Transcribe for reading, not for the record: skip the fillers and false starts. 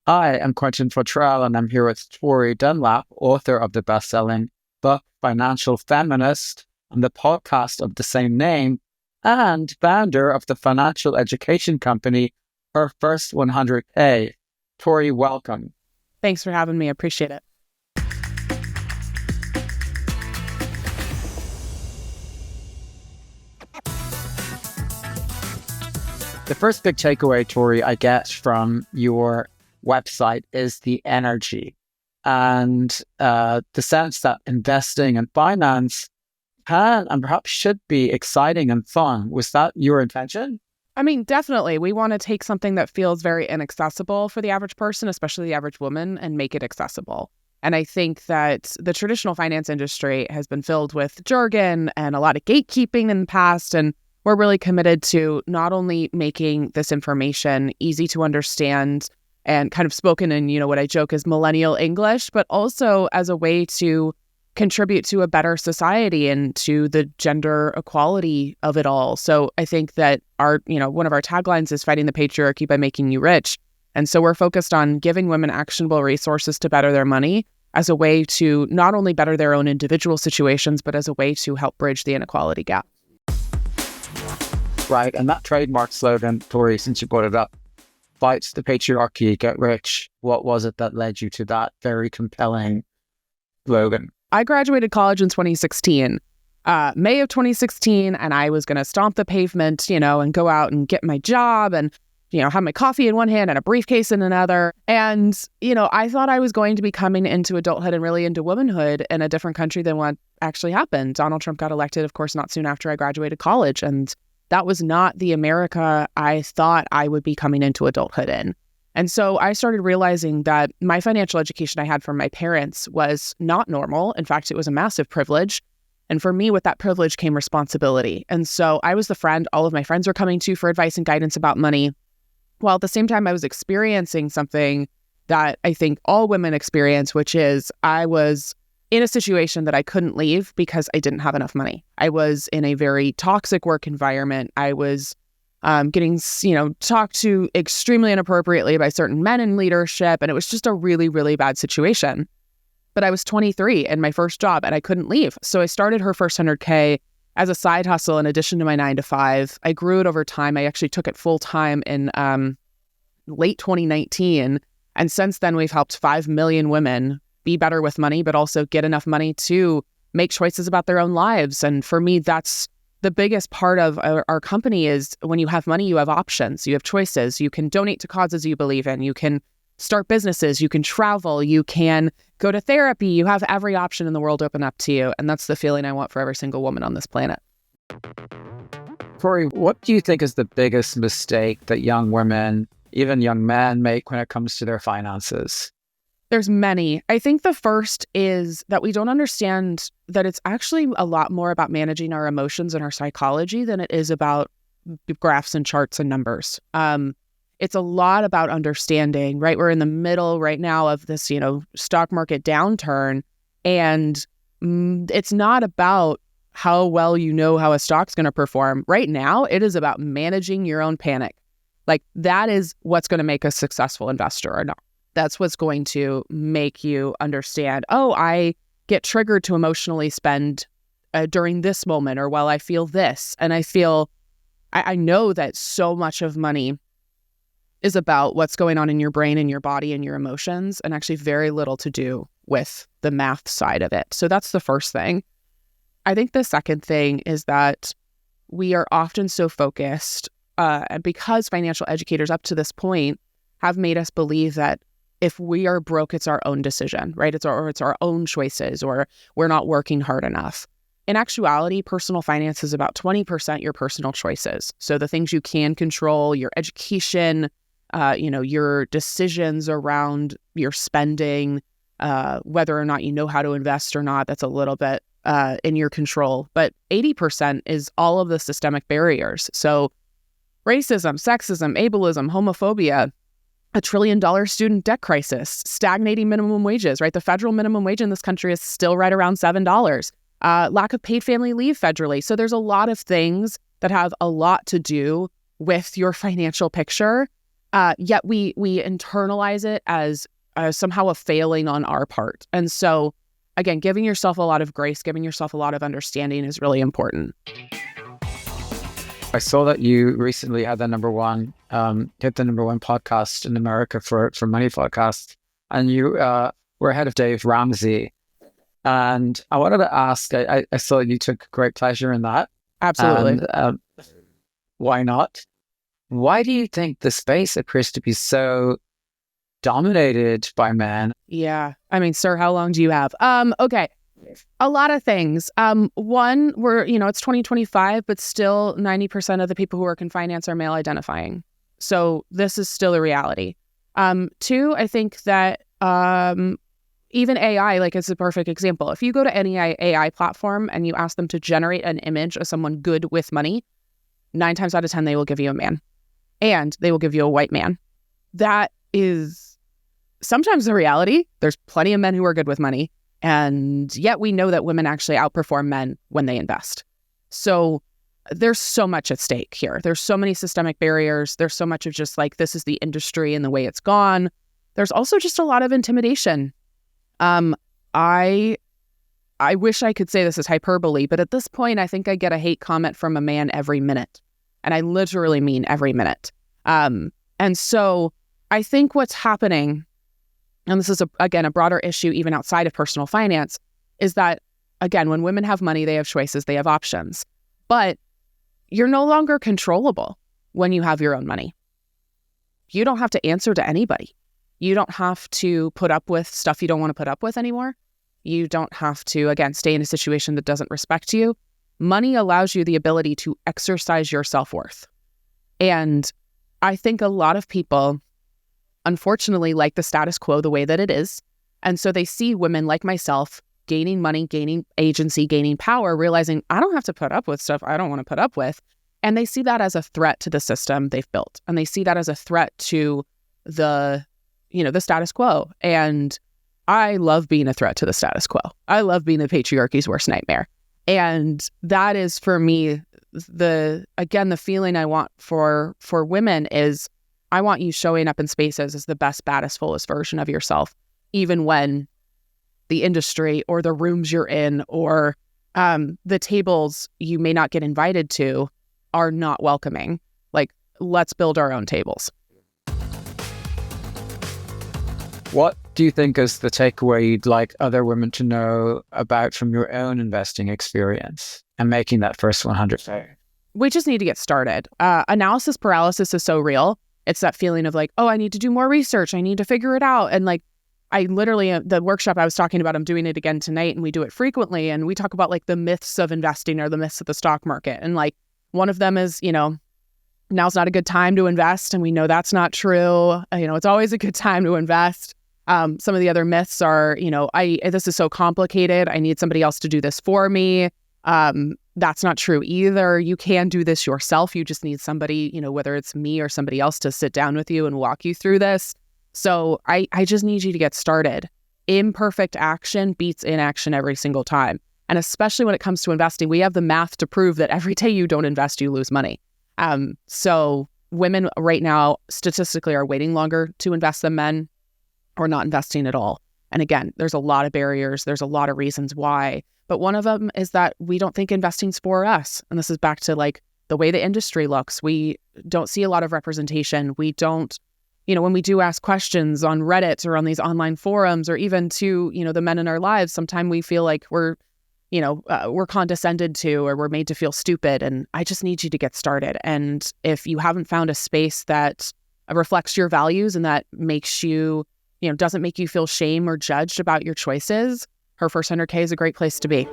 Hi, I'm Quentin Fottrell, and I'm here with Tori Dunlap, author of the best-selling book Financial Feminist and the podcast of the same name, and founder of the financial education company, Her First 100K. Tori, welcome. Thanks for having me. I appreciate it. The first big takeaway, Tori, I get from your website is the energy and the sense that investing and finance can and perhaps should be exciting and fun. Was that your intention? I mean, definitely. We want to take something that feels very inaccessible for the average person, especially the average woman, and make it accessible. And I think that the traditional finance industry has been filled with jargon and a lot of gatekeeping in the past. And we're really committed to not only making this information easy to understand and kind of spoken in, what I joke is millennial English, but also as a way to contribute to a better society and to the gender equality of it all. So I think that our, one of our taglines is fighting the patriarchy by making you rich. And so we're focused on giving women actionable resources to better their money as a way to not only better their own individual situations, but as a way to help bridge the inequality gap. Right. And that trademark slogan, Tori, since you brought it up, fight the patriarchy, get rich. What was it that led you to that very compelling slogan? I graduated college in 2016, May of 2016, and I was going to stomp the pavement, and go out and get my job and, have my coffee in one hand and a briefcase in another. And, I thought I was going to be coming into adulthood and really into womanhood in a different country than what actually happened. Donald Trump got elected, of course, not soon after I graduated college. And that was not the America I thought I would be coming into adulthood in. And so I started realizing that my financial education I had from my parents was not normal. In fact, it was a massive privilege. And for me, with that privilege came responsibility. And so I was the friend all of my friends were coming to for advice and guidance about money, while at the same time I was experiencing something that I think all women experience, which is I was in a situation that I couldn't leave because I didn't have enough money. I was in a very toxic work environment. I was getting, talked to extremely inappropriately by certain men in leadership. And it was just a really, really bad situation. But I was 23 and my first job and I couldn't leave. So I started Her First 100K as a side hustle in addition to my 9-to-5. I grew it over time. I actually took it full time in late 2019. And since then, we've helped 5 million women be better with money, but also get enough money to make choices about their own lives. And for me, that's the biggest part of our company is when you have money, you have options, you have choices. You can donate to causes you believe in. You can start businesses, you can travel, you can go to therapy. You have every option in the world open up to you. And that's the feeling I want for every single woman on this planet. Tori, what do you think is the biggest mistake that young women, even young men, make when it comes to their finances? There's many. I think the first is that we don't understand that it's actually a lot more about managing our emotions and our psychology than it is about graphs and charts and numbers. It's a lot about understanding, right? We're in the middle right now of this, stock market downturn. And it's not about how well you know how a stock's going to perform. Right now, it is about managing your own panic. Like that is what's going to make a successful investor or not. That's what's going to make you understand, I get triggered to emotionally spend during this moment or while I feel this. And I know that so much of money is about what's going on in your brain and your body and your emotions, and actually very little to do with the math side of it. So that's the first thing. I think the second thing is that we are often so focused, because financial educators up to this point have made us believe that if we are broke, it's our own decision, right? It's our own choices, or we're not working hard enough. In actuality, personal finance is about 20% your personal choices. So the things you can control, your education, your decisions around your spending, whether or not you know how to invest or not, that's a little bit in your control. But 80% is all of the systemic barriers. So racism, sexism, ableism, homophobia, $1 trillion student debt crisis, stagnating minimum wages, right? The federal minimum wage in this country is still right around $7. Lack of paid family leave federally. So there's a lot of things that have a lot to do with your financial picture. Yet we internalize it as somehow a failing on our part. And so, again, giving yourself a lot of grace, giving yourself a lot of understanding is really important. I saw that you recently had the number one podcast in America for money podcasts, and you were ahead of Dave Ramsey. And I wanted to ask, I saw you took great pleasure in that. Absolutely. And, why not? Why do you think the space appears to be so dominated by men? Yeah. I mean, sir, how long do you have? Okay. A lot of things. One, it's 2025, but still 90% of the people who work in finance are male identifying. So this is still a reality. Two, I think that even AI, like, it's a perfect example. If you go to any AI platform and you ask them to generate an image of someone good with money, 9 times out of 10, they will give you a man, and they will give you a white man. That is sometimes the reality. There's plenty of men who are good with money. And yet we know that women actually outperform men when they invest. So there's so much at stake here. There's so many systemic barriers. There's so much of just like, this is the industry and the way it's gone. There's also just a lot of intimidation. I wish I could say this is hyperbole, but at this point, I think I get a hate comment from a man every minute. And I literally mean every minute. And so I think what's happening, and this is, again, a broader issue even outside of personal finance, is that, again, when women have money, they have choices, they have options. But you're no longer controllable when you have your own money. You don't have to answer to anybody. You don't have to put up with stuff you don't want to put up with anymore. You don't have to, again, stay in a situation that doesn't respect you. Money allows you the ability to exercise your self-worth. And I think a lot of people, unfortunately, like the status quo the way that it is. And so they see women like myself gaining money, gaining agency, gaining power, realizing I don't have to put up with stuff I don't want to put up with. And they see that as a threat to the system they've built. And they see that as a threat to the status quo. And I love being a threat to the status quo. I love being the patriarchy's worst nightmare. And that is, for me, the feeling I want for women is, I want you showing up in spaces as the best, baddest, fullest version of yourself, even when the industry or the rooms you're in or the tables you may not get invited to are not welcoming. Like, let's build our own tables. What do you think is the takeaway you'd like other women to know about from your own investing experience and making that first 100K? We just need to get started. Analysis paralysis is so real. It's that feeling of like, oh, I need to do more research. I need to figure it out. And like, I literally, the workshop I was talking about, I'm doing it again tonight, and we do it frequently. And we talk about like the myths of investing or the myths of the stock market. And like, one of them is, now's not a good time to invest. And we know that's not true. It's always a good time to invest. Some of the other myths are, this is so complicated. I need somebody else to do this for me. That's not true either. You can do this yourself. You just need somebody, whether it's me or somebody else, to sit down with you and walk you through this. So I just need you to get started. Imperfect action beats inaction every single time. And especially when it comes to investing, we have the math to prove that every day you don't invest, you lose money. So women right now statistically are waiting longer to invest than men, or not investing at all. And again, there's a lot of barriers. There's a lot of reasons why. But one of them is that we don't think investing's for us. And this is back to like the way the industry looks. We don't see a lot of representation. We don't, when we do ask questions on Reddit or on these online forums, or even to, the men in our lives, sometimes we feel like we're condescended to, or we're made to feel stupid. And I just need you to get started. And if you haven't found a space that reflects your values and that makes you, doesn't make you feel shame or judged about your choices, her first 100K is a great place to be.